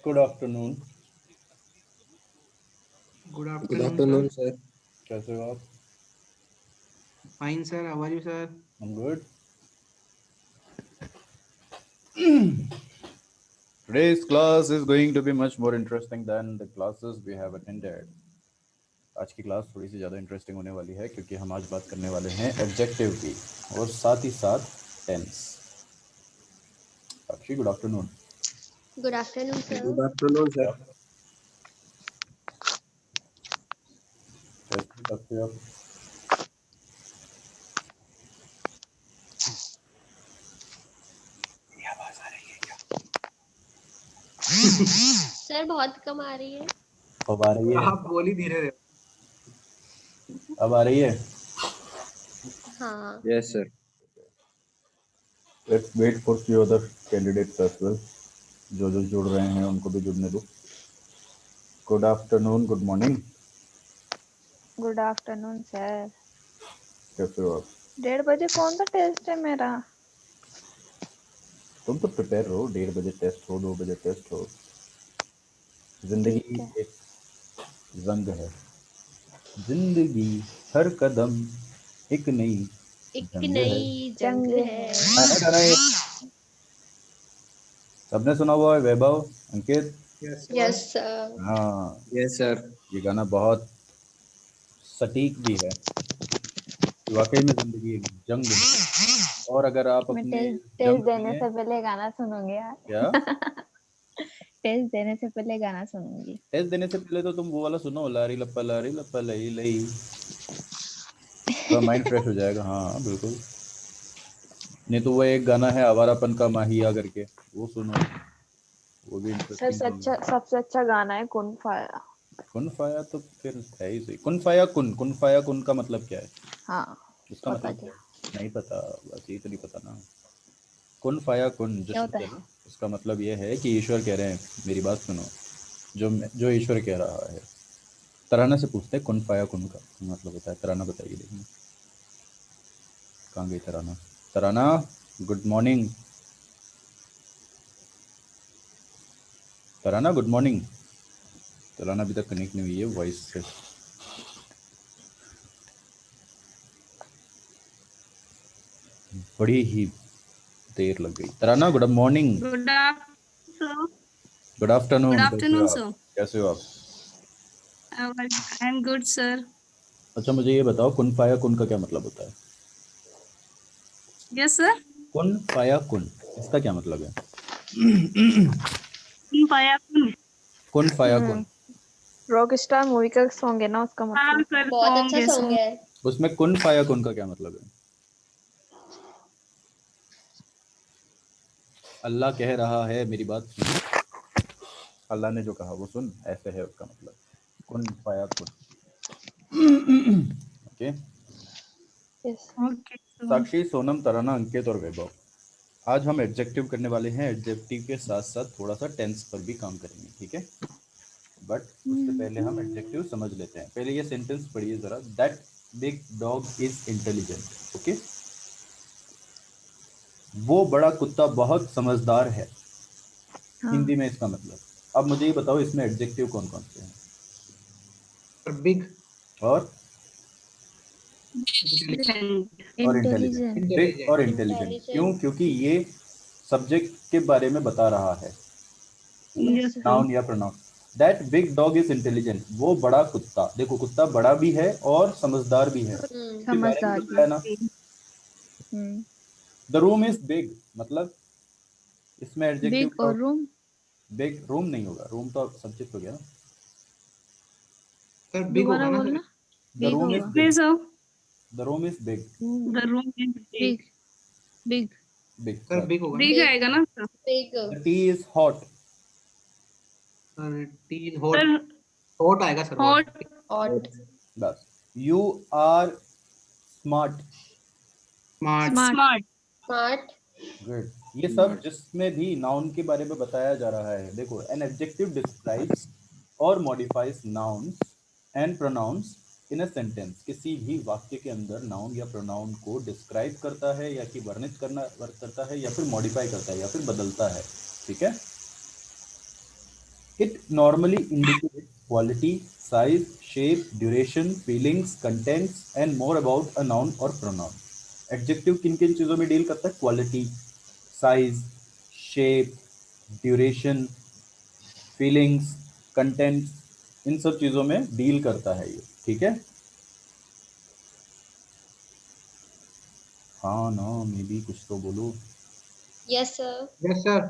Good afternoon. Good Good afternoon, afternoon, sir. sir. कैसे हो आप? Fine, sir. How are you, sir? I'm good. Today's class is going to be much more interesting than the classes we have attended. आज की class थोड़ी सी ज़्यादा interesting होने वाली है क्योंकि हम आज बात करने वाले हैं एडजेक्टिव की और साथ ही साथ tense. Sakshi, good afternoon. Good afternoon, sir. Good afternoon, sir. कैसे साक्षी आप? ये आवाज आ रही है क्या? सर बहुत कम आ रही है। अब आ रही है? आप बोली धीरे धीरे। अब आ रही है? हाँ, Yes, sir. Let's wait for few other candidates as well. जो जुड़ रहे हैं उनको भी जुड़ने दो। Good afternoon, good morning. Good afternoon sir. कैसे हो आप? 1:30 बजे कौन सा टेस्ट है मेरा? तुम तो प्रिपेयर रहो, 1:30 बजे टेस्ट हो, 2 बजे टेस्ट हो। जिंदगी ठीक है। एक जंग है, जिंदगी हर कदम एक नई एक जंग है। नई जंग जंग है। गाना गाना ये सबने सुना हुआ है, वैभव, अंकित? Yes, sir. Yes sir. हाँ, Yes, sir. ये गाना बहुत सटीक भी है कि वाकई में जिंदगी एक जंग है। और अगर आप मैं अपने टेस्ट जंग देने में से पहले गाना सुनूंगी यार। क्या टेस्ट देने से पहले गाना सुनूंगी। टेस्ट देने से पहले तो तुम वो वाला सुनो, लारी लप्पा लई लई, तो माइंड फ्रेश हो जाएगा। हाँ बिल्कुल। नहीं तो वो एक गाना है आवारापन का माहिया करके, वो सुनो, वो भी इंटरेस्टिंग सॉन्ग है। सबसे अच्छा गाना है कुन फाया। कुन फाया तो फिर है ही सही। कुन फाया कुन का मतलब क्या है? हाँ उसका पता मतलब क्या क्या है? नहीं पता, बस ये तो नहीं पता ना। कुन फाया कुन जो क्या शब्द होता है है? ना, उसका मतलब ये है कि ईश्वर कह रहे हैं, मेरी बात सुनो, जो ईश्वर कह रहा है। तराना से पूछते हैं कुन फाया कुन का मतलब होता है। तराना बताइए। देखिए कहाँ गई तराना? तराना, गुड मॉर्निंग। तराना गुड मॉर्निंग। तराना अभी तक कनेक्ट नहीं हुई है वॉइस से। बड़ी ही देर लग गई। Tarana good morning. Good afternoon sir. Good afternoon. Good कैसे हो आफ्टरनून आप? सर। कैसे हो आप? I am good sir. अच्छा मुझे ये बताओ, कुन फाया कुन का क्या मतलब होता है? Yes sir. कुन फाया कुन, इसका क्या मतलब है? पाया कुन फाया कुन, रॉक स्टार मूवी का सॉन्ग है ना, उसका हाँ मतलब। सर, बहुत सॉन्ग अच्छा है सॉन्ग सॉन्ग। है। उसमें कुन फाया कुन का क्या मतलब है? अल्लाह कह रहा है, मेरी बात सुन। अल्लाह ने जो कहा वो सुन, ऐसे है उसका मतलब। कुन फाया कुन। Okay. Yes. Okay sir. Sakshi, Sonam, Tarana, Ankit और वैभव, आज हम एडजेक्टिव करने वाले हैं। एडजेक्टिव के साथ साथ थोड़ा सा टेंस पर भी काम करेंगे, ठीक है? बट उससे पहले हम एडजेक्टिव समझ लेते हैं। पहले ये सेंटेंस पढ़िए जरा। That big dog is intelligent. Okay, वो बड़ा कुत्ता बहुत समझदार है, हाँ। हिंदी में इसका मतलब। अब मुझे ये बताओ, इसमें एडजेक्टिव कौन कौन से हैं? Big. और इंटेलिजेंट। इंटेलिजेंट। बिग और इंटेलिजेंट क्यों? क्योंकि ये सब्जेक्ट के बारे में बता रहा है, यस सर। नाउन या pronoun. That big dog is intelligent, वो बड़ा कुत्ता, देखो कुत्ता बड़ा भी है और समझदार भी है, इसके बारे में समझदार भी। बताया ना। हम्म। द रूम इज बिग, मतलब इसमें एडजेक्टिव बिग क्या और होगा? रूम। बिग, रूम नहीं होगा, रूम तो सब्जेक्ट हो गया ना। Sir, big होगा दोबारा ना sir? बोलना। द बिग रूम इज होगा। Big. Please sir. The room is big. The room is big. Big. Big. Big. Sir, big होगा ना? बिग आएगा ना sir? Big. The tea is hot. Sir, tea is hot. Sir Hot आएगा sir, hot. Hot. Hot. Hot. बस। You are smart, smart, smart, smart, good. ये सब जिसमें भी नाउन के बारे में बताया जा रहा है। देखो, एन एडजेक्टिव डिस्क्राइब्स और modifies nouns and pronouns in a sentence. किसी भी वाक्य के अंदर नाउन या प्रोनाउन को डिस्क्राइब करता है या कि वर्णित करता है या फिर मॉडिफाई करता है या फिर बदलता है, ठीक है। It normally indicates quality, size, shape, duration, feelings, contents and more about a noun or pronoun. Adjective किन किन चीज़ों में डील करता है? Quality, size, shape, duration, feelings, contents, इन सब चीज़ों में डील करता है ये, ठीक है। हाँ ना, मे बी कुछ तो बोलो। Yes sir, yes sir,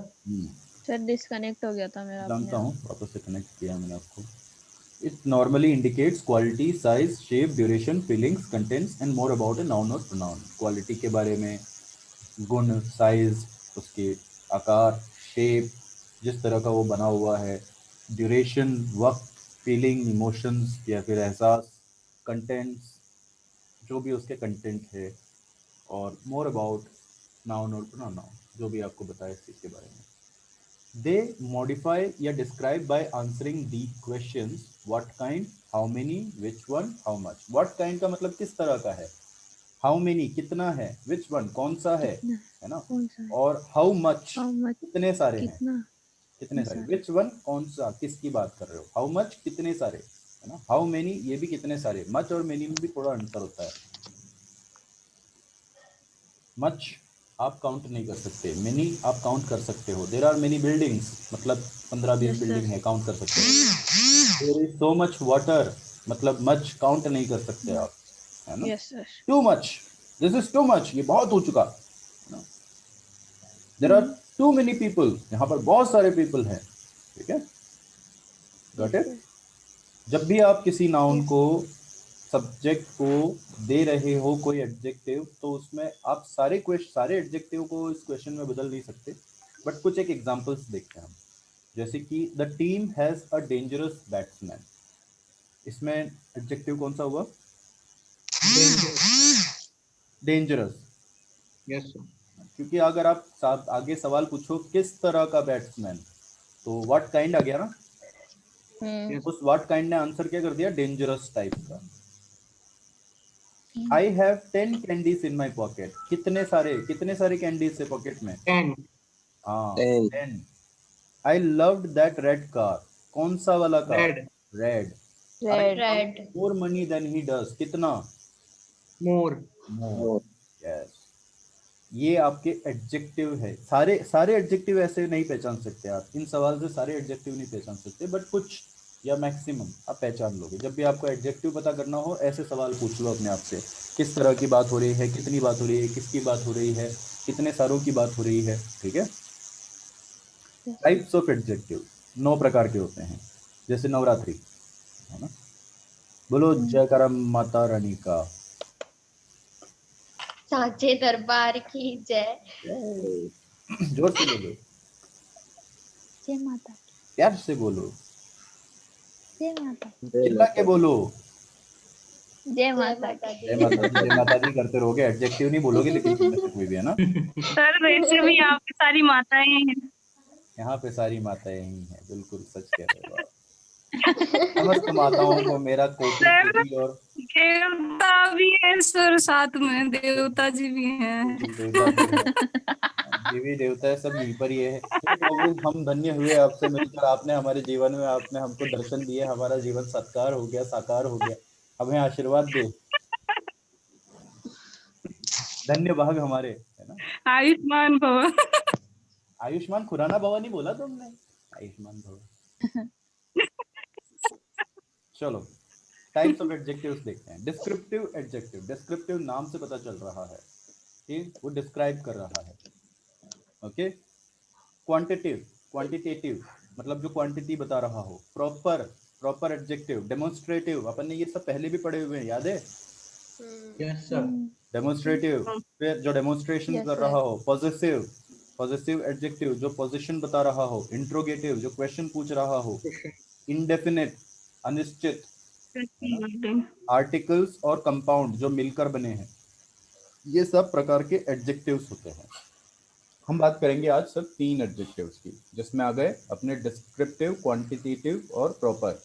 sir disconnect हो गया था मेरा अपने जानता आप। हूँ, वापस से कनेक्ट किया मैंने आपको। It normally indicates quality, size, shape, duration, feelings, contents and more about a noun or pronoun. Quality के बारे में, गुण, साइज, उसके आकार, शेप, जिस तरह का वो बना हुआ है, ड्यूरेशन, वक्त, फीलिंग, इमोशंस या फिर एहसास, कंटेंट्स, जो भी उसके कंटेंट है, और more about noun or pronoun, जो भी आपको बताया इस चीज़ के बारे में। They modify या describe by answering the questions what kind, how many, which one, how much. What kind का मतलब किस तरह का है, how many कितना है, which one कौन सा है ना, कौन सा है, और how much हाउ मच कितने सारे हैं, कितना, कितने सारे, सारे। which one कौन सा, किसकी बात कर रहे हो, how much कितने सारे, है ना, how many ये भी कितने सारे, much और many में भी थोड़ा अंतर होता है। मच आप काउंट नहीं कर सकते, मेनी आप काउंट कर सकते हो। देयर आर मेनी बिल्डिंग्स मतलब 15-20 Yes, sir. बिल्डिंग है, काउंट कर सकते हो। There is so much water मतलब मच काउंट नहीं कर सकते आप, है ना। Yes, sir. Too much, this is too much, ये बहुत हो चुका, है ना। There are too many people, यहाँ पर बहुत सारे पीपल हैं, ठीक है, गॉट इट। जब भी आप किसी नाउन को, सब्जेक्ट को दे रहे हो कोई एडजेक्टिव, तो उसमें आप सारे एडजेक्टिव को इस क्वेश्चन में बदल नहीं सकते, बट कुछ एक एग्जांपल्स देखते हैं हम। जैसे कि the team has a dangerous batsman, इसमें एडजेक्टिव कौन सा हुआ? डेंजरस। यस सर, क्योंकि अगर आप आगे सवाल पूछो किस तरह का बैट्समैन, तो व्हाट काइंड आ गया ना, यस, उस व्हाट काइंड ने आंसर क्या कर दिया? डेंजरस टाइप का। I have 10 candies in my pocket, कितने सारे कैंडीज है पॉकेट में? 10, हाँ, 10। I loved that red car, कौन सा वाला car? Red, red. Red. Red, more money than he does, कितना? More, more, yes. ये आपके एडजेक्टिव है। सारे एडजेक्टिव ऐसे नहीं पहचान सकते आप, इन सवाल से सारे एडजेक्टिव नहीं पहचान सकते, बट कुछ या मैक्सिमम आप पहचान लोगे। जब भी आपको एडजेक्टिव पता करना हो, ऐसे सवाल पूछ लो अपने आप से, किस तरह की बात हो रही है, कितनी बात हो रही है, किसकी बात हो रही है, कितने सारों की बात हो रही है, ठीक है। टाइप्स ऑफ एडजेक्टिव 9 प्रकार के होते हैं, जैसे नवरात्रि, है ना। बोलो जयकारा माता रानी का। सांचे दरबार की जय। जोर से बोलो, जय माता, प्यार से बोलो, जय माता, चिल्ला के बोलो। जय जय माता माता की। जय दी। माता दी, जय माता दी करते रहोगे, एडजेक्टिव नहीं बोलोगे लेकिन इनमें से कोई भी, है ना। सर वैसे भी यहाँ पे सारी माताएं हैं। यहाँ पे सारी माताएं ही हैं, बिल्कुल सच कह रहे हो आप। समस्त माताओं को मेरा कोटि सर कोटि और देवता भी है सर, साथ में देवता जी भी हैं। बिल्कुल देवता भी है, देवी देवता है, सब यहीं पर ही है। चलो बाबू, हम धन्य हुए आपसे मिलकर, आपने हमारे जीवन में, आपने हमको दर्शन दिए, हमारा जीवन सत्कार हो गया, साकार हो गया। हमें आशीर्वाद दो, धन्य भाग हमारे, है ना। आयुष्मान भव। आयुष्मान खुराना भवा नहीं बोला तुमने, आयुष्मान भवा। चलो टाइप्स ऑफ एडजेक्टिव्स देखते हैं। डिस्क्रिप्टिव एडजेक्टिव, डिस्क्रिप्टिव नाम से पता चल रहा है कि वो डिस्क्राइब कर रहा है, ओके। क्वांटिटिव, क्वांटिटेटिव मतलब जो क्वांटिटी बता रहा हो। प्रॉपर एडजेक्टिव, डेमोन्स्ट्रेटिव, अपन ने ये सब पहले भी पढ़े हुए हैं, याद है। यस सर, डेमोन्स्ट्रेटिव, फिर जो डेमोन्स्ट्रेशन Yes, कर sir. रहा हो। पॉजिटिव एडजेक्टिव जो पोजीशन बता रहा हो। इंट्रोगेटिव जो क्वेश्चन पूछ रहा हो। इंडेफिनिट अनिश्चित, है ना। आर्टिकल्स और कंपाउंड जो मिलकर बने हैं, ये सब प्रकार के एडजेक्टिव्स होते हैं। हम बात करेंगे आज सब 3 एडजेक्टिव्स की, जिसमें आ गए अपने डिस्क्रिप्टिव, क्वांटिटेटिव और proper.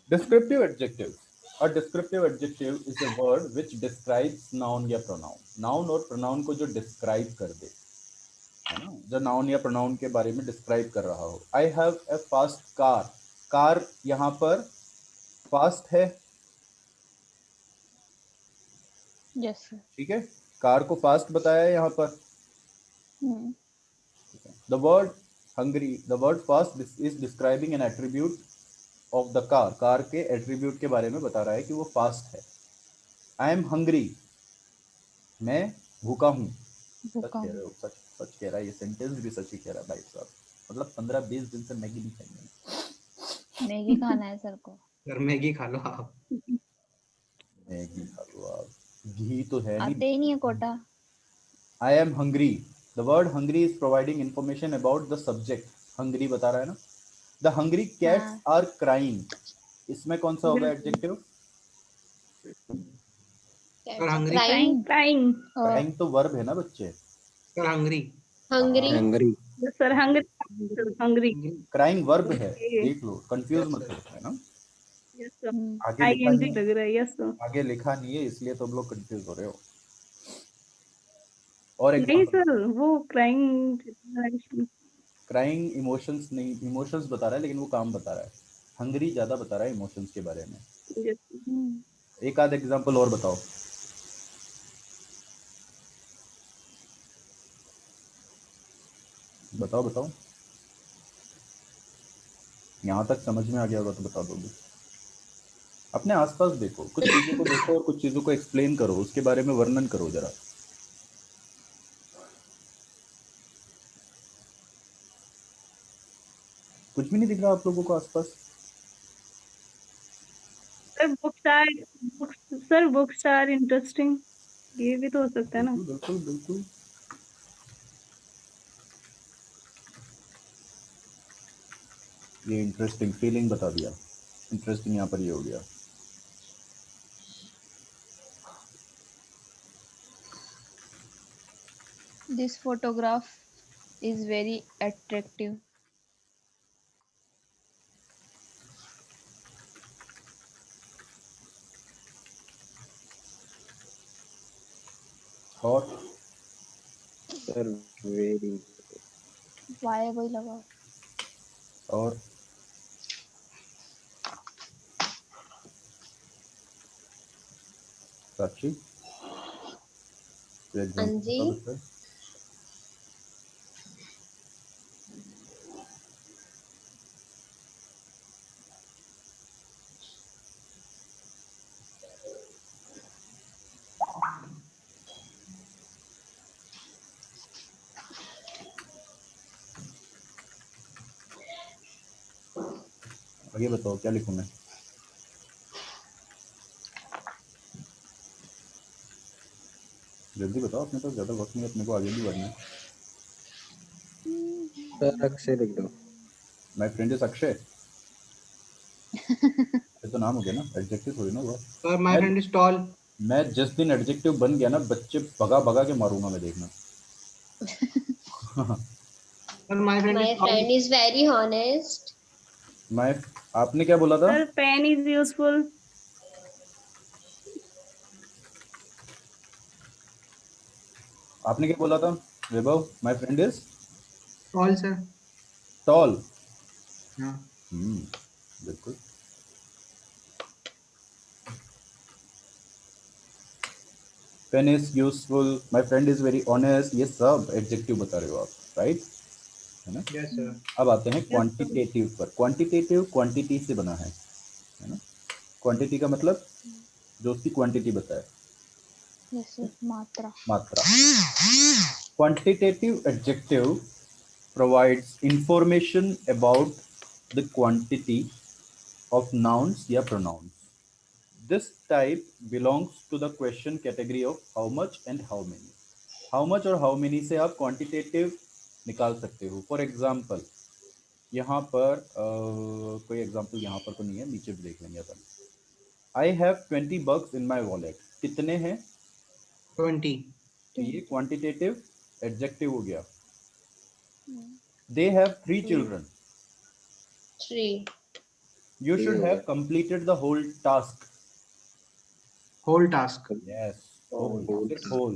Descriptive adjective, a descriptive adjective is a word which describes noun या प्रोनाउन। नाउन और प्रोनाउन को जो डिस्क्राइब कर दे, है ना, जो नाउन या प्रोनाउन के बारे में डिस्क्राइब कर रहा हो। I have a fast car. Car यहाँ पर फास्ट है, यस सर। ठीक है, कार को फास्ट बताया है यहाँ पर। The word hungry, the word fast is describing N attribute of the car. Car के एट्रीब्यूट के बारे में बता रहा है कि वो फास्ट है। आई एम हंग्री, मैं भूखा हूँ। सच कह रहे हो, सच सच कह रहा है, ये सेंटेंस भी सच ही कह रहा है भाई साहब। मतलब 15-20 दिन से मैगी नहीं खाई मैंने। मैगी खाना है सर को। सर मैगी खा लो आप। मैगी खा लो आप, घी तो है नहीं। आते ही नहीं है कोटा। I am hungry, the word hungry is providing information about the subject. Hungry बता रहा है ना। The hungry cats are crying, इसमें कौन सा होगा adjective? Sir hungry. Crime, crying. Crying तो वर्ब है ना बच्चे। Sir hungry. Hungry, hungry. Sir hungry. Hungry. Crying verb है, ओके। देख लो, कंफ्यूज मत हो, है ना। Yes sir. आगे लिखा आईएनजी नहीं लग है, रहा है। Yes sir. आगे लिखा नहीं है, इसलिए तुम लोग कंफ्यूज हो रहे हो। और नहीं एग्जांपल, सर, वो क्राइंग। क्राइंग इमोशंस नहीं, इमोशंस बता रहा है लेकिन वो काम बता रहा है। हंगरी ज्यादा बता रहा है इमोशंस के बारे में। एक आध एग्जांपल और बताओ। बताओ बताओ, यहाँ तक समझ में आ गया होगा तो बता दोगे। अपने आसपास देखो, कुछ चीजों को देखो और कुछ चीजों को एक्सप्लेन करो, उसके बारे में वर्णन करो जरा। कुछ भी नहीं दिख रहा आप लोगों को आसपास? Sir books are sir books are interesting, ये भी तो हो सकता है ना। बिल्कुल बिल्कुल बिल्कुल। ये इंटरेस्टिंग फीलिंग बता दिया, इंटरेस्टिंग यहाँ पर ये हो गया। This photograph is very attractive. और सर वेरी। वाई वही लगाओ। और साक्षी, कोई हाँ एग्जांपल जी। बता बच्चे। आगे बताओ, क्या लिखूं मैं? जल्दी बताओ, अपने पास ज्यादा वक्त नहीं है, अपने को आगे भी बढ़ना है। सर अक्षय लिख दो। माय फ्रेंड इज अक्षय, ये तो नाम हो गया ना, एडजेक्टिव थोड़ी ना हुआ। Sir my friend is toll. मैं जिस दिन एडजेक्टिव बन गया ना, बच्चे भगा भगा के मारूंगा मैं, देखना। Sir my friend is my tall. Friend is very honest. मैं, आपने क्या बोला था? Sir pen is useful. आपने क्या बोला था Vaibhav? My friend is tall sir. Tall. हाँ। बिल्कुल। Pen is useful, my friend is very honest, ये सब एडजेक्टिव बता रहे हो आप, राइट, है ना। Yes sir. अब आते हैं यस सर। क्वांटिटेटिव पर। क्वांटिटेटिव क्वांटिटी से बना है ना। क्वांटिटी का मतलब जो उसकी क्वांटिटी बताए, यस मात्रा। मात्रा। Quantitative adjective provides information about the quantity of nouns या pronouns. This type belongs to the question category of how much and how many. How much और how many से आप quantitative निकाल सकते हो। For example, यहाँ पर कोई एग्जाम्पल यहाँ पर तो नहीं है, नीचे भी देख लेंगे अपन। I have 20 bucks in my wallet. कितने हैं? 20. तो ये क्वांटिटेटिव एडजेक्टिव हो गया. They have 3 children. 3. You should have completed the whole task. Whole task. Yes. Whole. Whole. Sirf whole.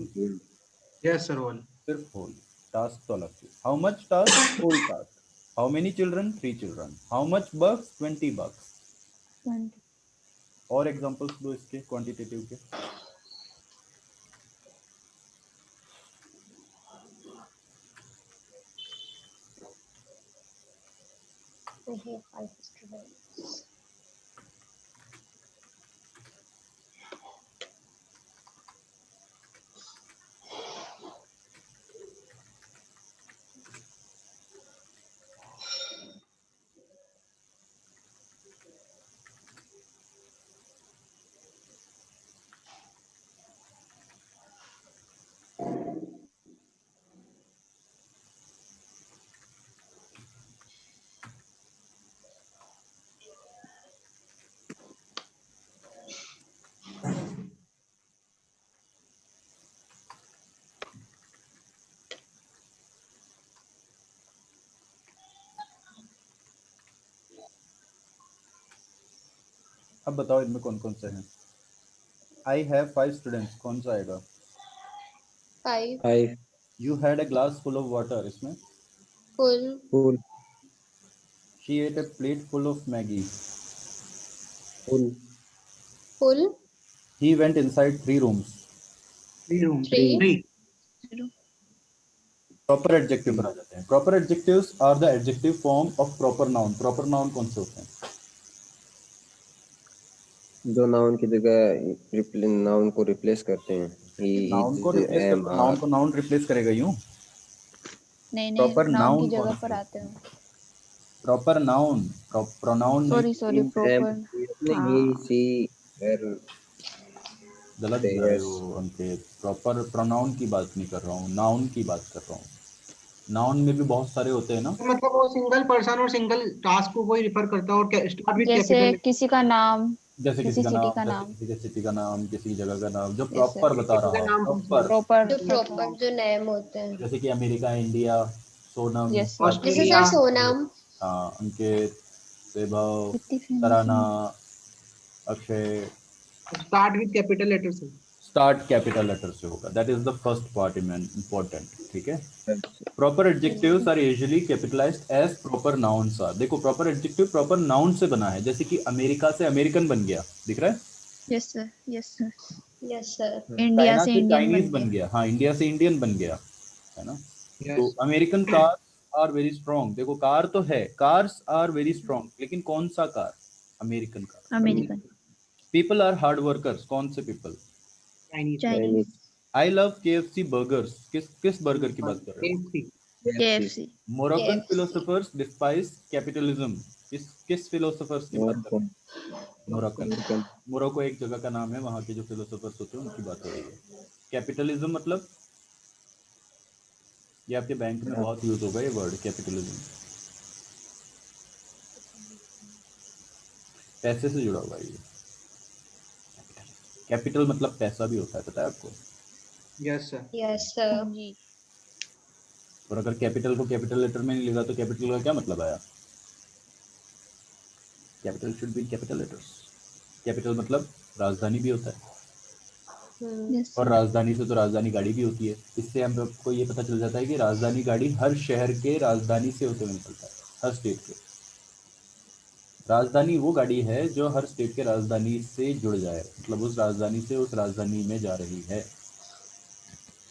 Yes, sir. Whole. Sirf whole. Task तो अलग थी. How much task? Whole task. How many children? 3 children. How much bucks? 20 bucks. 20. और examples दो इसके quantitative के. I have 5 students. अब बताओ इनमें कौन कौन से हैं. I have 5 students. कौन सा आएगा? 5. 5 You had a glass full of water. इसमें Full. full she ate a plate full of Maggie. full Full. He went inside 3 rooms. 3 rooms. 3. 3. Proper adjective पर आ जाते हैं. Proper adjectives are the adjective form of proper noun. Proper noun कौन से होते हैं? जो नाउन की जगह नाउन को रिप्लेस करते हैं. He नाउन को eats, रिप्लेस am, करते. नाउन को नाउन रिप्लेस करेगा यूं. नहीं Proper नहीं, नाउन noun की जगह कौन पर सा? आते हैं. Proper noun. Pronoun sorry sorry, am, proper. he, she, her. गलत जा रहे हो अंकित. प्रॉपर प्रोनाउन की बात नहीं कर रहा हूँ, नाउन की बात कर रहा हूँ. नाउन में भी बहुत सारे होते हैं ना. मतलब वो सिंगल पर्सन और सिंगल टास्क को कोई रिफर करता है और स्टार्ट विद जैसे कैपिटल. किसी का नाम, जैसे किसी किसी का सिटी नाम, का जैसे नाम. किसी के सिटी का नाम, किसी जगह का नाम. जो Yes, प्रॉपर बता किसी रहा का हूँ, नाम प्रॉपर. प्रॉपर. जो प्रॉपर जो नेम होते हैं. जैसे कि America, India, Sonam, yes sir. Raju, जैसे ऑस्ट्रेलिया. सर सोनम. हाँ, अंकित, वैभव, कितनी famous तराना, है. Akshay. Start with capital letter से. स्टार्ट कैपिटल लेटर से होगा. That is the first part important. ठीक है. Proper adjectives are usually capitalised as proper nouns are. देखो प्रॉपर एडजेक्टिव प्रॉपर नाउन से बना है. जैसे कि अमेरिका से अमेरिकन बन गया, दिख रहा है. Yes sir. Yes sir. Yes sir. India China से से इंडियन चाइनीज बन बन गया. गया. हाँ, इंडिया से इंडियन बन गया, है ना. तो yes. American car are very strong. देखो कार तो है, कार्स आर वेरी स्ट्रॉन्ग, लेकिन कौन सा car? American car. American. People are hard workers. कौन से people? Chinese. Chinese. I love KFC burgers. किस बर्गर की बात कर रहे हो? KFC. Moroccan KFC. Philosophers despise capitalism. किस फिलोसोफर्स की बात कर रहे हैं? मोरक्कन. मोरक्को एक जगह का नाम है, वहाँ के जो फिलोसोफर्स होते हैं उनकी बात हो रही है. कैपिटलिज्म मतलब, ये आपके बैंक में बहुत यूज होगा ये वर्ड कैपिटलिज्म. पैसे से जुड़ा हुआ है ये. कैपिटल मतलब पैसा भी होता है, पता है आपको. Yes sir. Yes sir. जी. और अगर कैपिटल को कैपिटल लेटर में नहीं लिखा तो कैपिटल का क्या मतलब आया? Capital should be capital letters. Capital मतलब राजधानी भी होता है. यस. और राजधानी से तो राजधानी गाड़ी भी होती है. इससे हम आपको ये पता चल जाता है कि राजधानी गाड़ी हर शहर के राजधानी से होते हुए निकलता है, हर स्टेट के. राजधानी वो गाड़ी है जो हर स्टेट के राजधानी से जुड़ जाए, मतलब उस राजधानी से उस राजधानी में जा रही है,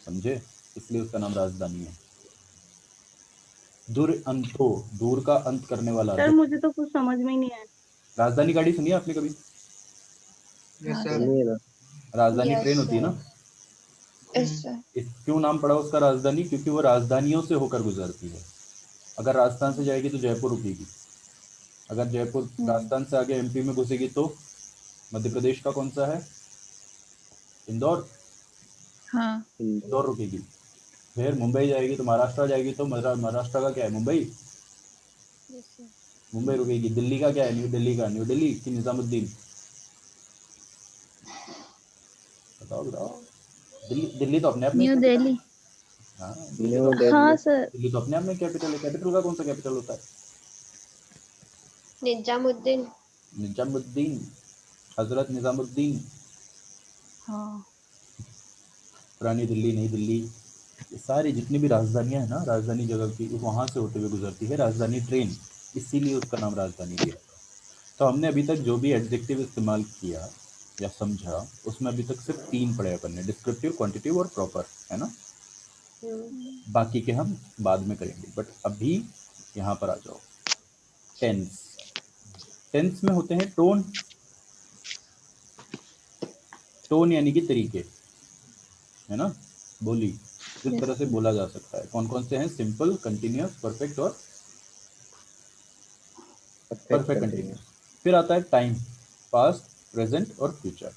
समझे. इसलिए उसका नाम राजधानी है. दूर अंतो, दूर का अंत करने वाला. सर मुझे तो कुछ समझ में ही नहीं आया. राजधानी गाड़ी सुनी है आपने कभी? Yes sir. सुनिए ना. राजधानी Yes, ट्रेन होती है ना. Yes sir. क्यों नाम पड़ा उसका राजधानी? क्योंकि वो राजधानियों से होकर गुजरती है. अगर राजस्थान से जाएगी तो जयपुर रुकेगी. अगर जयपुर राजस्थान से आगे MP में घुसेगी तो मध्य प्रदेश का कौन सा है? इंदौर. हाँ. इंदौर रुकेगी. फिर मुंबई जाएगी तो महाराष्ट्र जाएगी तो महाराष्ट्र का क्या है? मुंबई. मुंबई रुकेगी. दिल्ली का क्या है? न्यू दिल्ली का. न्यू दिल्ली कि निजामुद्दीन? बताओ बताओ. दिल्ली दिल्ली तो अपने आप में न्यू capital दिल्ली। है। हाँ, दिल्ली न्यू तो हाँ दिल्ली। सर। दिल्ली तो अपने आप में कैपिटल है। कैपिटल का कौन सा कैपिटल होता है? निजामुद्दीन। निजामुद्दीन, हजरत निजामुद्दीन। हाँ पुरानी दिल्ली, नई दिल्ली, ये सारी जितनी भी राजधानियां हैं ना, राजधानी जगह की वहाँ से होते हुए गुजरती है राजधानी ट्रेन, इसीलिए उसका नाम राजधानी दिया। तो हमने अभी तक जो भी एडजेक्टिव इस्तेमाल किया या समझा, उसमें अभी तक सिर्फ 3 पढ़े अपन ने, डिस्क्रिप्टिव, क्वांटिटिव और प्रॉपर, है ना। बाकी के हम बाद में करेंगे, बट अभी यहाँ पर आ जाओ। टेंस। टेंस में होते हैं टोन। टोन यानी कि तरीके, है ना, बोली, किस तरह से बोला जा सकता है। कौन कौन से हैं? सिंपल, कंटिन्यूअस, परफेक्ट और परफेक्ट कंटिन्यूअस। फिर आता है टाइम, पास्ट, प्रेजेंट और फ्यूचर।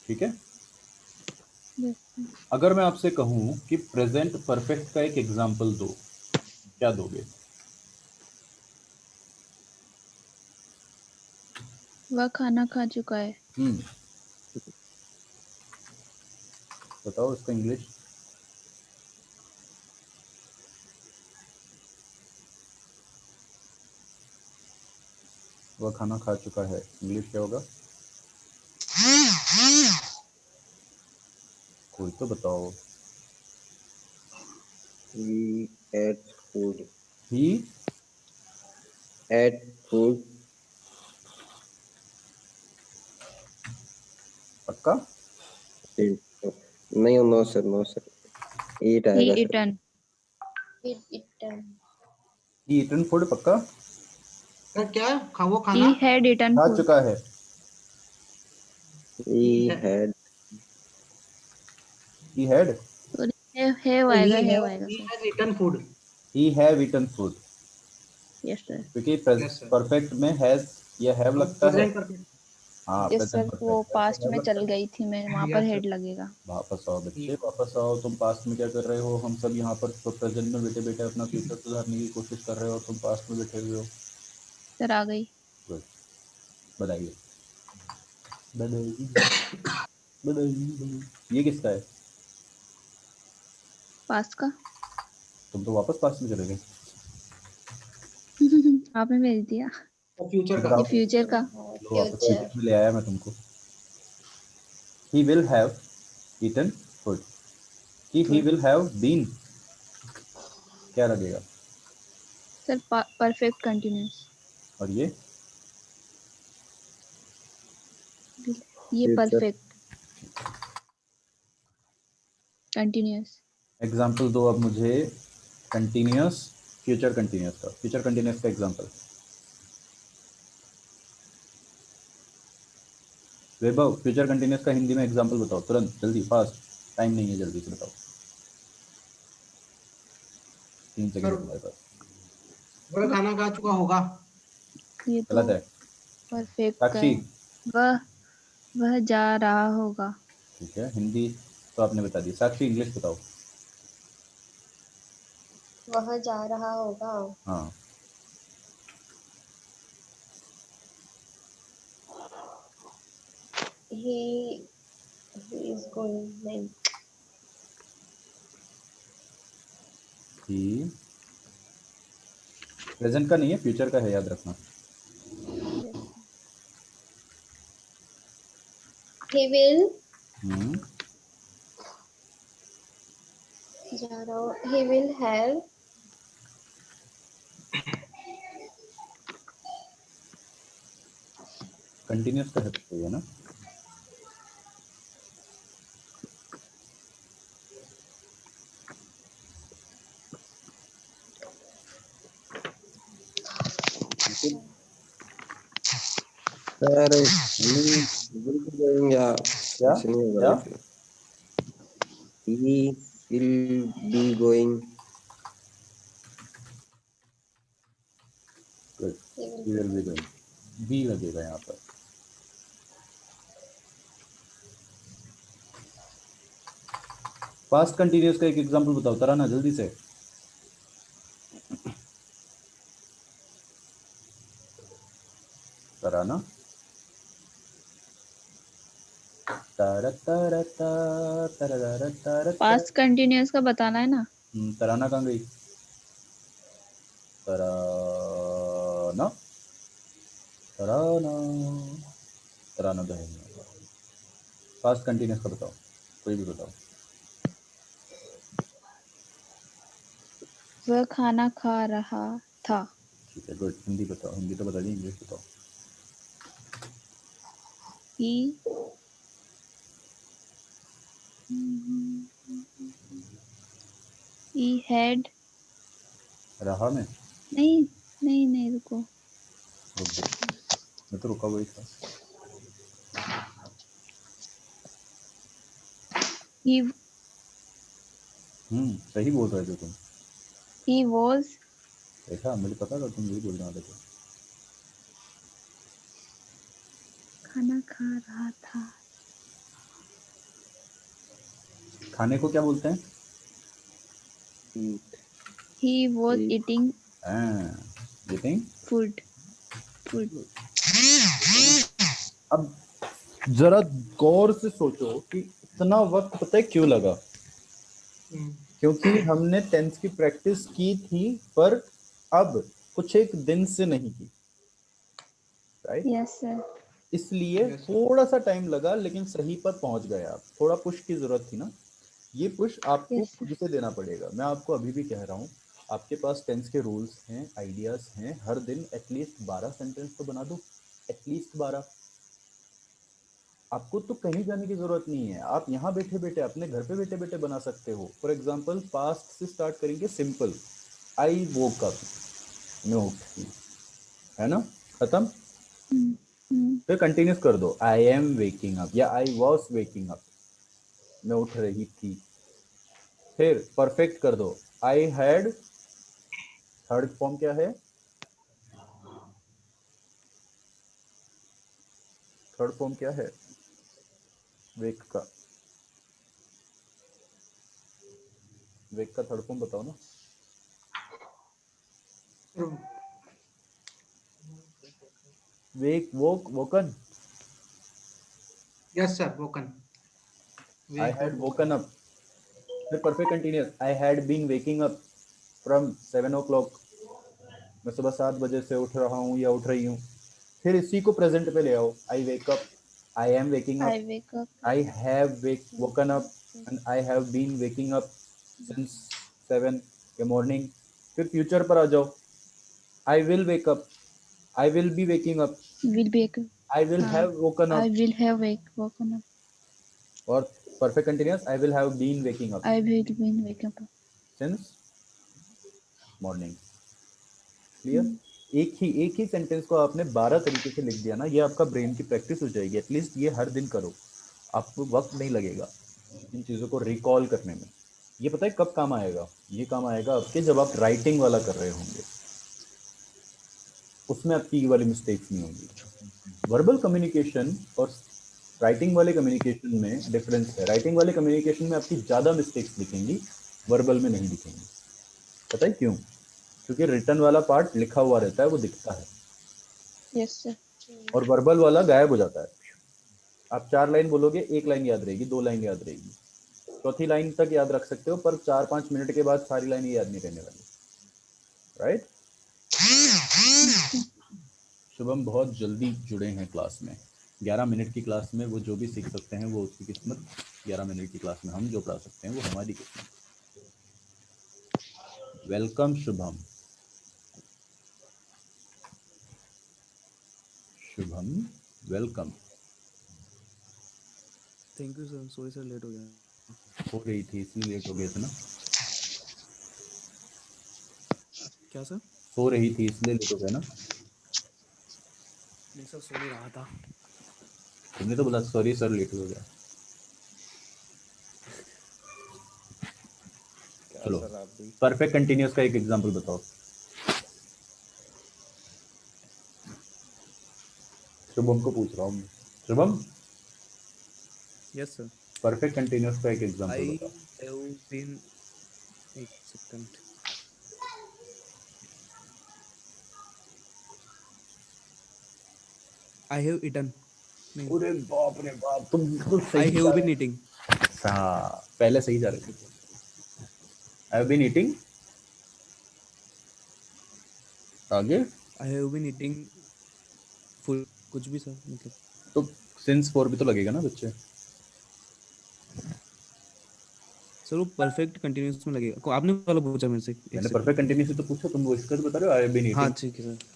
ठीक है। यस। अगर मैं आपसे कहूँ कि प्रेजेंट परफेक्ट का एक एग्जांपल दो, क्या दोगे? वह खाना खा चुका है। बताओ इसका इंग्लिश। वह खाना खा चुका है, इंग्लिश क्या होगा? कोई तो बताओ। He ate food. He Ate food. पक्का? नहीं, नो सर, नो सर, ईट ही आएगा सर। इटन। ही ईटन फूड, पक्का? सर क्या वो ही खाना हैड इटन खा फूड। चुका है। He had. He had, have आएगा, हैव आएगा he sir. has eaten food। He have eaten food, yes sir. क्योंकि यस सर। परफेक्ट में हैज या हैव लगता है। Present perfect. हाँ, यस प्रेजेंट सर, वो परफेक्ट है तो पास्ट हैव में लगता चल है। गई थी मैं, वहां पर यस हेड सर। लगेगा। वापस आओ बच्चे, वापस आओ। तुम पास्ट में क्या कर रहे हो? हम सब यहाँ पर तो प्रेजेंट में बैठे बैठे अपना फ्यूचर सुधारने की कोशिश कर रहे हो, तुम पास्ट में बैठे हुए हो। सर आ गई। गुड, बताइए। बताइए। ये किसका है? पास्ट का। तुम तो वापस पास्ट में चले गए। आपने भेज दिया। फ्यूचर का। ये बताओ। फ्यूचर का। लो, वापस फ्यूचर में ले आया मैं तुमको। He will have eaten food, कि ही विल हैव बीन, क्या लगेगा? Sir perfect continuous. और ये Future. Perfect continuous. एग्जाम्पल दो अब मुझे कंटिन्यूअस, फ्यूचर कंटिन्यूअस का। फ्यूचर कंटिन्यूअस का एग्जाम्पल। वैभव, फ्यूचर कंटिन्यूअस का हिंदी में एग्जाम्पल बताओ, तुरंत, जल्दी, फास्ट। टाइम नहीं है, जल्दी से बताओ। 3 सेकंड है तुम्हारे पास। वह खाना खा चुका होगा। ये तो गलत है। परफेक्ट का साक्षी। है। वह वह जा रहा होगा। ठीक है, हिंदी तो आपने बता दी। साक्षी, इंग्लिश बताओ। वह जा रहा होगा। हाँ, he he is going, नहीं, ही प्रेजेंट का नहीं है, फ्यूचर का है, याद रखना। he will, हम्म, जा रहा हूँ, he will have, कंटिन्यूअस का है तो सही है ना। सर, will be going या क्या ऐसे नहीं होगा क्या? ये फिर। He will be going. Good, he will he be will be going। Going, be लगेगा यहाँ पर। पास्ट कंटिन्यूअस का एक एग्जांपल बताओ तराना, जल्दी से। तराना, तररता तररता पास्ट कंटिन्यूअस का बताना है ना। तराना कहाँ गई? तराना तराना तराना तो है नहीं। पास्ट कंटिन्यूअस का बताओ, कोई भी बताओ। वह खाना खा रहा था। ठीक है, गुड। हिंदी बताओ, हिंदी तो बता दी, इंग्लिश बताओ। ही हैड, रहा में नहीं नहीं नहीं, रुको। रुक गया, मैं तो रुका हुआ ही था। ही सही बोल रहे थे तुम। ही वॉज, देखा, मुझे पता था तुम यही बोलने वाले थे। खाना खा रहा था। खाने को क्या बोलते हैं? eat, he was eat, eating eating. Food, food. अब जरा गौर से सोचो कि इतना वक्त पता है क्यों लगा? क्योंकि हमने टेंस की प्रैक्टिस की थी, पर अब कुछ एक दिन से नहीं की, राइट? Yes sir. इसलिए थोड़ा सा टाइम लगा, लेकिन सही पर पहुंच गए आप। थोड़ा पुश की जरूरत थी ना, ये पुश आपको यस सर। खुद से देना पड़ेगा। मैं आपको अभी भी कह रहा हूँ, आपके पास टेंस के रूल्स हैं, आइडियाज हैं। हर दिन एटलीस्ट 12 सेंटेंस तो बना दो, एटलीस्ट 12। आपको तो कहीं जाने की जरूरत नहीं है, आप यहाँ बैठे बैठे अपने घर पे बैठे बैठे बना सकते हो। फॉर एग्जाम्पल, पास्ट से स्टार्ट करेंगे, सिंपल। आई वोक अप, मैं उठी, है ना, खत्म। फिर कंटिन्यूस कर दो, आई एम वेकिंग अप या आई वॉज वेकिंग अप, मैं उठ रही थी। फिर परफेक्ट कर दो, आई हैड, थर्ड फॉर्म क्या है? थर्ड फॉर्म क्या है वेक का? वेक का थर्ड फॉर्म बताओ ना। Wake, woke, woken. Yes sir, woken. I had woken up. फिर perfect continuous, I had been waking up from 7 o'clock, मैं सुबह 7 बजे से उठ रहा हूँ या उठ रही हूँ। फिर इसी को प्रेजेंट पे ले आओ, I wake up, I am waking up, I wake up, I have woken up and I have been waking up since 7 के मॉर्निंग। फिर फ्यूचर पर आ जाओ, I will wake up, I will be waking up, will be, I will have woken I up. Will have woken up, और perfect continuous, I will have been waking up I will been wake up. Since morning. Clear? एक ही sentence को आपने 12 तरीके से लिख दिया ना, ये आपका ब्रेन की प्रैक्टिस हो जाएगी। एटलीस्ट ये हर दिन करो, आपको वक्त नहीं लगेगा इन चीज़ों को रिकॉल करने में। ये पता है कब काम आएगा? ये काम आएगा आपके जब आप राइटिंग वाला कर रहे होंगे, उसमें आपकी ये वाली मिस्टेक्स नहीं होंगी। वर्बल कम्युनिकेशन और राइटिंग वाले कम्युनिकेशन में डिफरेंस है। राइटिंग वाले कम्युनिकेशन में आपकी ज़्यादा मिस्टेक्स दिखेंगी, वर्बल में नहीं दिखेंगी। पता है क्यों? क्योंकि रिटर्न वाला पार्ट लिखा हुआ रहता है, वो दिखता है, यस सर। और वर्बल वाला गायब हो जाता है। आप 4 लाइन बोलोगे, 1 लाइन याद रहेगी, 2 लाइन याद रहेगी, चौथी लाइन तक याद रख सकते हो, पर 4-5 मिनट के बाद सारी लाइन याद नहीं रहने वाली, राइट? शुभम बहुत जल्दी जुड़े हैं क्लास में। 11 मिनट की क्लास में वो जो भी सीख सकते हैं वो उसकी किस्मत, 11 मिनट की क्लास में हम जो पढ़ा सकते हैं वो हमारी किस्मत। Welcome Shubham. Shubham welcome. Thank you sir, sorry sir late हो गया। हो रही थी इसलिए लेट हो गए थे ना? क्या सर? सो रही थी इसलिए लेट हो गया ना? नहीं सर, सो नहीं रहा था। तुमने तो बोला सॉरी सर लेट हो गया। चलो, सर आप भी परफेक्ट कंटिन्यूअस का एक एग्जांपल बताओ। शुभम को पूछ रहा हूँ। Shubham, yes sir. Perfect continuous का एक एग्जांपल आई बताओ। हैव बीन, एक सेकंड, आई हैव ईटन। नहीं, अरे बाप रे बाप, तुम बिल्कुल I सही have जा been रहे eating. हो। हाँ, पहले सही जा रहे थे। आई हैव बीन ईटिंग, आगे I have been eating full कुछ भी सर मतलब। तो सिंस 4 भी तो लगेगा ना बच्चे। सर वो परफेक्ट कंटिन्यूअस में लगेगा। आपने वाला पूछा मेरे से एक मैंने सेकंड। परफेक्ट कंटिन्यूस तो पूछा, तुम वो इसका तो बता रहे हो आई हैव बीन हाँ ईटिंग। ठीक है sir.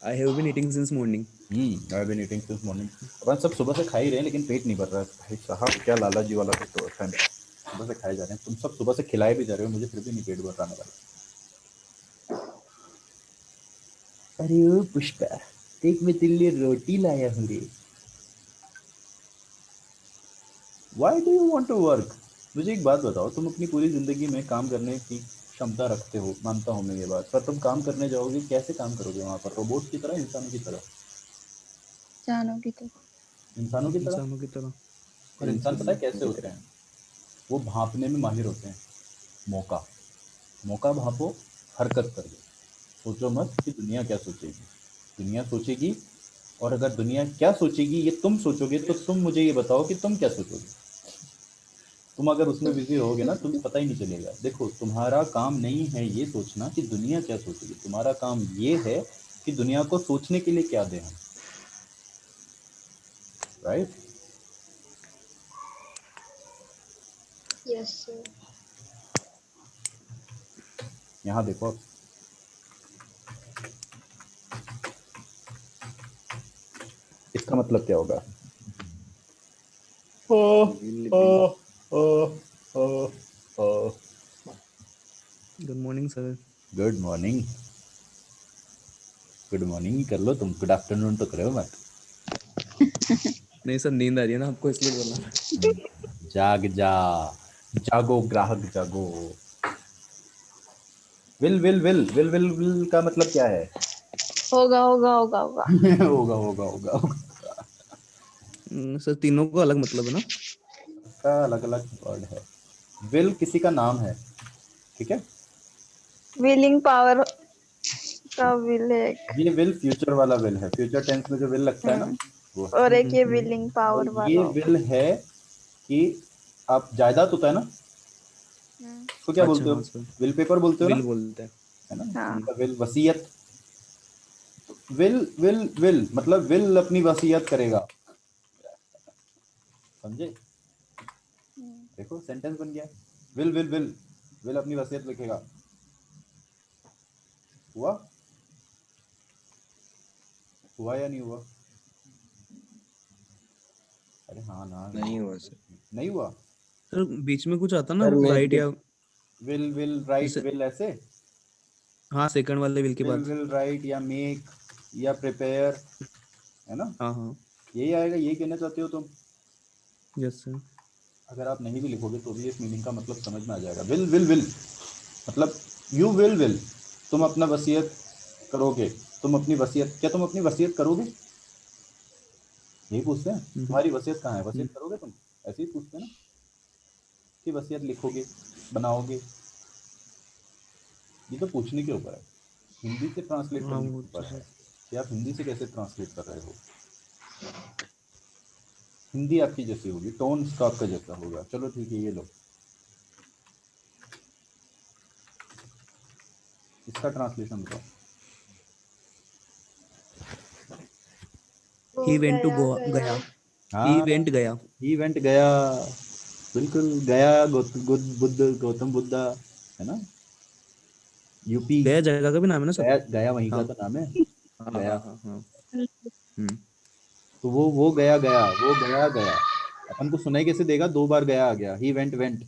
I have been eating since morning. I have been eating since morning. अपन सब सुबह से खा ही रहे हैं लेकिन पेट नहीं भर रहा है भाई साहब, क्या लाला जी वाला कुछ तो है। सुबह से खाए जा रहे हैं, तुम सब सुबह से खिलाए भी जा रहे हो, मुझे फिर भी नहीं पेट भर रहा मेरा। अरे ओ पुष्पा, देख मैं तेरे लिए रोटी लाया हूँ रे। Why do you want to work? मुझे एक बात बताओ, तुम अपनी पूरी जिंदगी में काम करने की क्षमता रखते हो, मानता हूँ मैं ये बात, पर तुम काम करने जाओगे कैसे काम करोगे वहां पर, रोबोट की तरह, इंसानों की तरह? जानों की तो इंसानों की तरह। इंसानों की तरह। और इंसान पता है कैसे होते हैं? वो भांपने में माहिर होते हैं। मौका मौका भांपो, हरकत कर दो, सोचो मत कि दुनिया क्या सोचेगी। दुनिया सोचेगी, और अगर दुनिया क्या सोचेगी ये तुम सोचोगे, तो तुम मुझे ये बताओ कि तुम क्या सोचोगे। तुम अगर उसमें बिजी रहोगे ना, तुम्हें पता ही नहीं चलेगा। देखो, तुम्हारा काम नहीं है ये सोचना कि दुनिया क्या सोचेगी, तुम्हारा काम ये है कि दुनिया को सोचने के लिए क्या दें हम, राइट? Yes, sir. यहाँ देखो अब, इसका मतलब क्या होगा? ओ ओ ओ ओ ओ good morning sir. Good morning. Good morning कर लो तुम, गुड आफ्टरनून तो करो मत। नहीं सर, नींद आ रही है ना आपको, इसलिए बोला। जाग जा, जागो ग्राहक जागो। Will will will will will will का मतलब क्या है? होगा होगा होगा होगा। होगा होगा होगा सर तीनों को अलग मतलब है ना? का अलग अलग वर्ड है। विल किसी का नाम है, ठीक है? विलिंग पावर का विल है एक। ये विल फ्यूचर वाला विल है, फ्यूचर टेंस में जो विल लगता है ना, वो है। और एक ये विलिंग पावर और ये वाला होगा। विल है कि आप, जायदाद होता है ना, तो क्या अच्छा बोलते हो? हाँ सर, विल पेपर बोलते हो ना, विल बोलते हैं। है ना? हाँ। उनका विल वसीयत। विल विल विल मतलब विल अपनी वसीयत करेगा, समझे? देखो सेंटेंस बन गया। विल विल विल विल अपनी वसीयत लिखेगा। हुआ? हुआ या नहीं हुआ? अरे हाँ ना, नहीं हुआ सर। नहीं हुआ। सर बीच में कुछ आता ना, सर मैं राइट या विल राइट, जैसे, विल ऐसे, हाँ सेकंड वाले विल के बाद। विल राइट या मेक या प्रिपेयर, है ना? हाँ हाँ। यही आएगा, यही कहना चाहते हो तुम। Yes sir. अगर आप नहीं भी लिखोगे तो भी इस मीनिंग का मतलब समझ में आ जाएगा। विल विल विल मतलब यू विल विल, तुम अपना वसीयत करोगे। तुम अपनी वसीयत, क्या तुम अपनी वसीयत करोगे? यही पूछते हैं, तुम्हारी वसीयत कहाँ है, वसीयत करोगे तुम? ऐसे ही पूछते हैं ना कि वसीयत लिखोगे, बनाओगे। ये तो पूछने के ऊपर है, हिंदी से ट्रांसलेट हाँ करने के वो तो ऊपर है सर। कि आप हिंदी से कैसे ट्रांसलेट कर रहे हो। हिंदी आपकी जैसी होगी, टोन का आपका जैसा होगा। चलो ठीक है, ये लो, इसका ट्रांसलेशन बताओ। वो ही वेंट टू गया गोवा, गया। गया। ही हाँ, वेंट गया। इवेंट गया, बिल्कुल गया। गौतम बुद्धा, है ना? यूपी। गया जगह का भी नाम है ना सर? गया, गया वहीं का हाँ तो नाम है, हाँ गया। हाँ हाँ हाँ। तो वो गया गया, वो गया गया, अपन को सुनाई कैसे देगा? 2 बार गया आ गया, ही वेंट वेंट।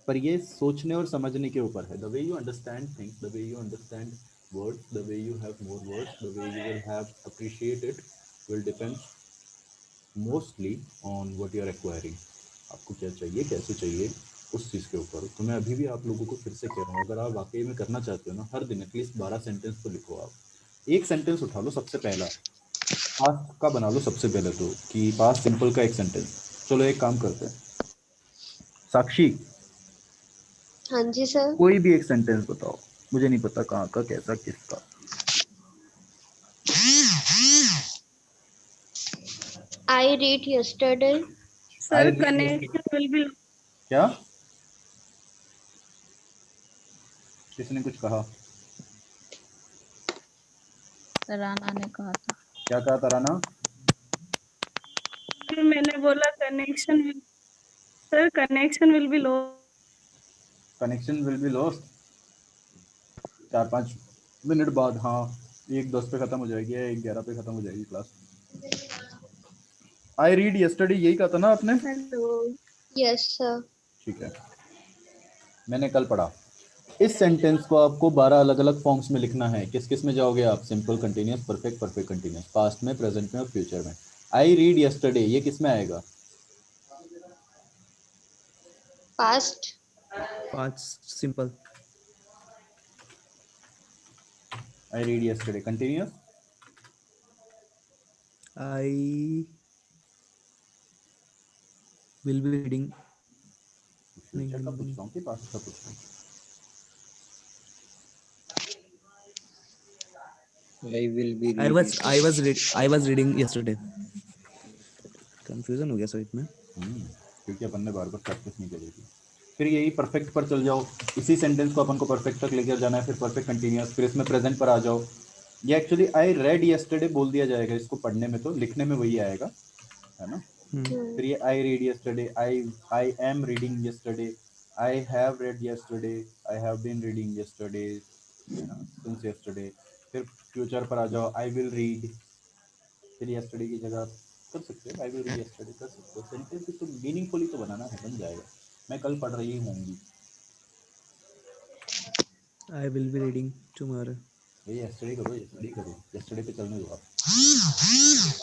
पर ये सोचने और समझने के ऊपर है। The way you understand things, the way you understand words, the way you have more words, the way you will have appreciate it, will depend mostly on what you are acquiring. आपको क्या चाहिए, कैसे चाहिए, उस चीज़ के ऊपर। तो मैं अभी भी आप लोगों को फिर से कह रहा हूँ, अगर आप वाकई में करना चाहते हो ना, हर दिन एटलीस्ट 12 सेंटेंस तो लिखो। आप एक सेंटेंस उठा लो, सबसे पहला पास्ट का बना लो सबसे पहले, तो कि पास्ट सिंपल का एक सेंटेंस। चलो एक काम करते हैं, साक्षी हाँ जी सर। कोई भी एक सेंटेंस बताओ, मुझे नहीं पता कहाँ का, कैसा, किसका। read yesterday. Sir, I read connection will be क्या किसने कुछ कहा? राना ने कहा था। क्या कहा तराना? Sir, मैंने बोला connection will Sir, connection will be low. Connection will be lost 4-5 minute बाद। हाँ 1:10 पे खत्म हो जाएगी या 1:11 पे खत्म हो जाएगी क्लास। आई रीड यस्टरडे यही कहा था ना आपने? Hello. Yes, sir. ठीक है, मैंने कल पढ़ा। इस सेंटेंस को आपको 12 अलग अलग फॉर्म्स में लिखना है। किस किस में जाओगे आप? Simple continuous, perfect, perfect continuous, past में, प्रेजेंट में और फ्यूचर में। आई रीड यस्टरडे ये किस में आएगा? Past. Past simple. I read yesterday continuous, I will be reading. Future का पूछ रहा हूँ कि पास्ट का पूछ रहा हूँ? I will be I reading. Was reading yesterday. Confusion हो गया सर इसमें। क्योंकि अपन ने बार बार प्रैक्टिस नहीं करी थी। फिर यही परफेक्ट पर चल जाओ। इसी सेंटेंस को अपन को परफेक्ट तक लेकर जाना है, फिर परफेक्ट कंटिन्यूअस, फिर इसमें प्रेजेंट पर आ जाओ। ये एक्चुअली आई रेड यस्टरडे बोल दिया जाएगा इसको पढ़ने में, तो लिखने में वही आएगा, है ना? फिर ये I read yesterday, I am reading yesterday, I have read yesterday, I have been reading yesterday, है ना, सिंस यस्टरडे। फिर फ्यूचर पर आ जाओ, आई विल रीड, फिर यस्टरडे की जगह कर सकते हो आई विल रीड यस्टरडे कर सकते हो। सेंटेंस तो मीनिंगफुली तो बनाना है, बन जाएगा। मैं कल पढ़ रही होंगी, आई विल बी रीडिंग टुमारो। ये यस्टरडे करो, यस्टरडे करो, यस्टरडे पे चलने दो आप।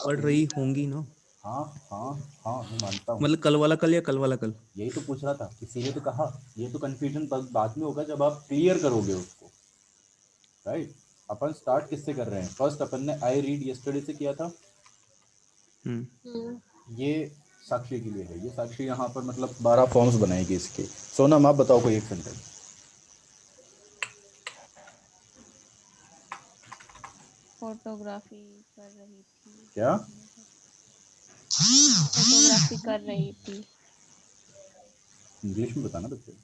पढ़ रही होंगी ना, हाँ हाँ हाँ मैं मानता हूँ, मतलब कल वाला कल या कल वाला कल। यही तो पूछ रहा था, इसीलिए तो कहा। ये तो कंफ्यूजन बाद में होगा जब आप क्लियर करोगे उसको, राइट? अपन स्टार्ट किससे कर रहे हैं? फर्स्ट अपन ने आई रीड यस्टरडे से किया था। ये साक्षी के लिए है, ये साक्षी यहाँ पर मतलब 12 फॉर्म्स बनाएगी इसके। सोनम आप बताओ कोई एक सेंटेंस। फोटोग्राफी कर रही थी। क्या? फोटोग्राफी कर रही थी। इंग्लिश में बताना बच्चे।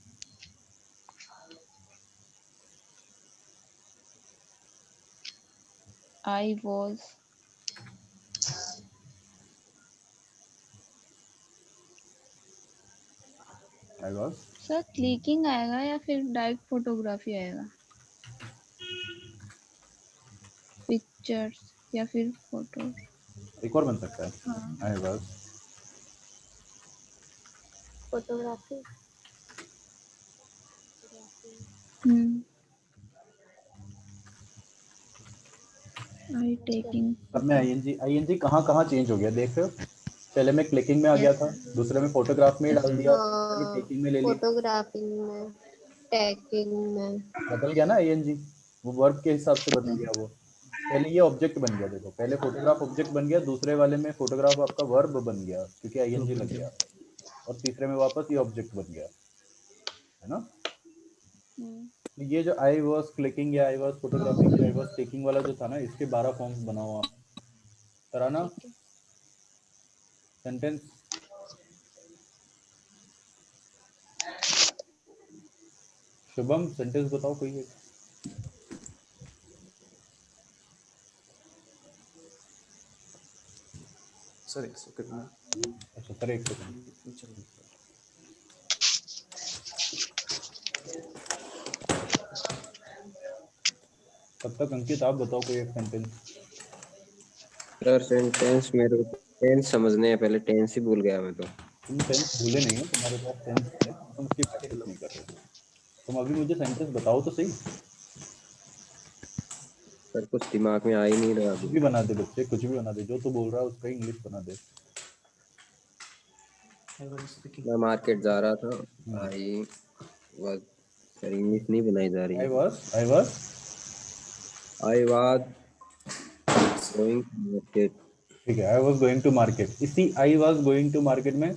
I was I was. Sir clicking आएगा या फिर डायरेक्ट फोटोग्राफी आएगा? पिक्चर्स या फिर फोटो। एक और बन सकता है, हाँ। I was. Photography. I taking. अब मैं आईएनजी कहाँ चेंज हो गया देख रहे हो? पहले मैं क्लिकिंग में आ गया था, दूसरे में फोटोग्राफ में डाल दिया, फिर टेकिंग में ले ली, फोटोग्राफिंग में, टैगिंग में बदल गया ना आईएनजी, वो वर्ब के हिसाब से बदल गया वो। पहले ये ऑब्जेक्ट बन गया, देखो पहले फोटोग्राफ ऑब्जेक्ट बन गया, दूसरे वाले में फोटोग्राफ आपका वर्ब बन गया क्योंकि आईएनजी लग गया, और तीसरे में वापस ये ऑब्जेक्ट बन गया, है ना? ये जो आई वाज क्लिकिंग या आई वाज फोटोग्राफिंग या आई वाज टेकिंग वाला जो था ना, इसके 12 फॉर्म्स बनाओ आप। तराना सेंटेंस। शुभम सेंटेंस बताओ कोई एक। सर एक सेकंड। अच्छा सर एक सेकंड। तब तक अंकित आप बताओ कोई एक सेंटेंस। सर सेंटेंस मेरे को टेंस समझने हैं, पहले टेंस ही भूल गया मैं तो। तुम टेंस भूले नहीं हो, तुम्हारे पास टेंस है, तुम उसकी प्रैक्टिस नहीं कर रहे हो। तुम अभी मुझे सेंटेंस बताओ तो सही। सर कुछ दिमाग में आ ही नहीं रहा कुछ अभी। भी बना दे बच्चे, कुछ भी बना दे, जो तू बोल रहा है उसका इंग्लिश बना दे। मैं मार्केट जा रहा था, आई वाज। सर इंग्लिश नहीं बनाई जा रही आई है। Was I was going to market. ठीक है, I was going to market. इसी I was going to market में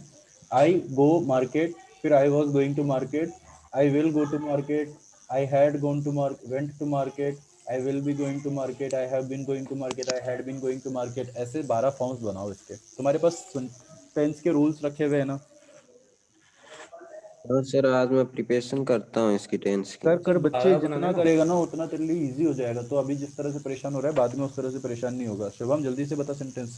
आई गो मार्केट, फिर I was going to market, I will go to market, I had gone to market, went to market, I will be going to market, I have been going to market, I had been going to market, ऐसे 12 forms बनाओ इसके। तुम्हारे past tense के rules रखे हुए हैं ना? हाँ सर, आज मैं प्रिपरेशन करता हूँ इसकी टेंस की। कर बच्चे 12 बनाना जितना है ना। करेगा ना उतना तेरे लिए इजी हो जाएगा। तो अभी जिस तरह से परेशान हो रहा है बाद में उस तरह से परेशान नहीं होगा। शिवम जल्दी से बता सेंटेंस।